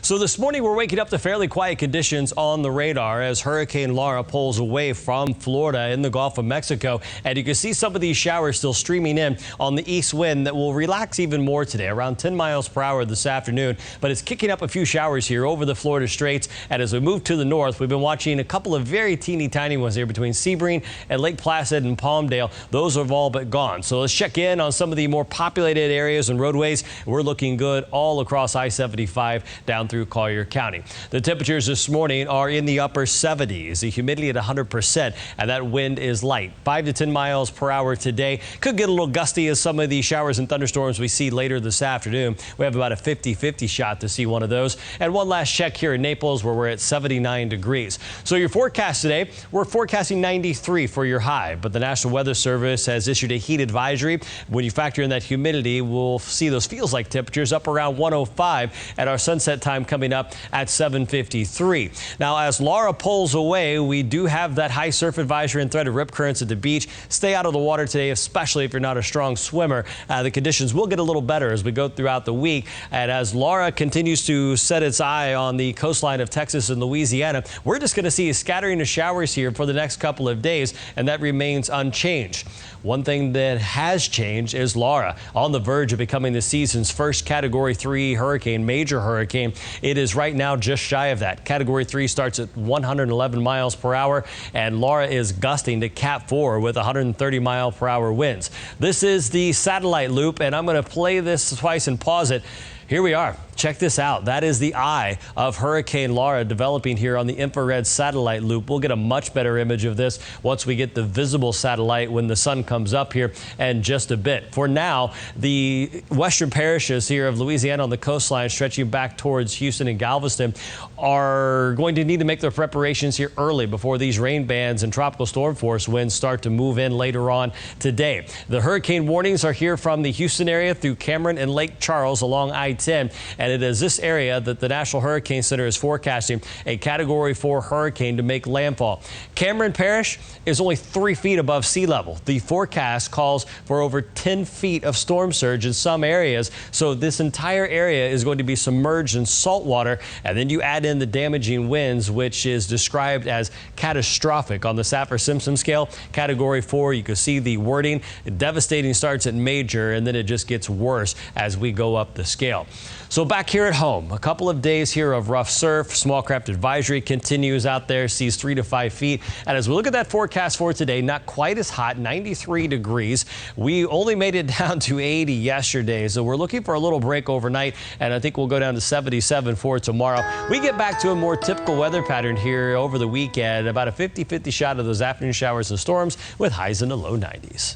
So this morning we're waking up to fairly quiet conditions on the radar as Hurricane Laura pulls away from Florida in the Gulf of Mexico. And you can see some of these showers still streaming in on the east wind that will relax even more today, around 10 miles per hour this afternoon. But it's kicking up a few showers here over the Florida Straits. And as we move to the north, we've been watching a couple of very teeny tiny ones here between Sebring and Lake Placid and Palmdale. Those have all but gone. So let's check in on some of the more populated areas and roadways. We're looking good all across I-75 down through Collier County. The temperatures this morning are in the upper 70s, the humidity at 100%, and that wind is light, 5 to 10 miles per hour today. Could get a little gusty as some of the showers and thunderstorms we see later this afternoon. We have about a 50-50 shot to see one of those. And one last check here in Naples where we're at 79 degrees. So your forecast today, we're forecasting 93 for your high, but the National Weather Service has issued a heat advisory. When you factor in that humidity, we'll see those feels like temperatures up around 105 at our sunset time coming up at 7:53. Now, as Laura pulls away, we do have that high surf advisory and threat of rip currents at the beach. Stay out of the water today, especially if you're not a strong swimmer. The conditions will get a little better as we go throughout the week. And as Laura continues to set its eye on the coastline of Texas and Louisiana, we're just going to see a scattering of showers here for the next couple of days, and that remains unchanged. One thing that has changed is Laura on the verge of becoming the season's first Category 3 hurricane, major hurricane. It is right now just shy of that. Category 3 starts at 111 miles per hour, and Laura is gusting to Cat 4 with 130 mile per hour winds. This is the satellite loop, and I'm going to play this twice and pause it. Here we are. Check this out. That is the eye of Hurricane Laura developing here on the infrared satellite loop. We'll get a much better image of this once we get the visible satellite when the sun comes up here in just a bit. For now, the western parishes here of Louisiana on the coastline stretching back towards Houston and Galveston are going to need to make their preparations here early before these rain bands and tropical storm force winds start to move in later on today. The hurricane warnings are here from the Houston area through Cameron and Lake Charles along I-10. And it is this area that the National Hurricane Center is forecasting a Category 4 hurricane to make landfall. Cameron Parish is only 3 feet above sea level. The forecast calls for over 10 feet of storm surge in some areas. So this entire area is going to be submerged in salt water. And then you add in the damaging winds, which is described as catastrophic on the SAFFIR-SIMPSON scale. Category 4, you can see the wording. Devastating starts at major, and then it just gets worse as we go up the scale. So back here at home, a couple of days here of rough surf. Small craft advisory continues out there, seas 3 to 5 feet. And as we look at that forecast for today, not quite as hot, 93 degrees. We only made it down to 80 yesterday. So we're looking for a little break overnight, and I think we'll go down to 77 for tomorrow. We get back to a more typical weather pattern here over the weekend, about a 50-50 shot of those afternoon showers and storms with highs in the low 90s.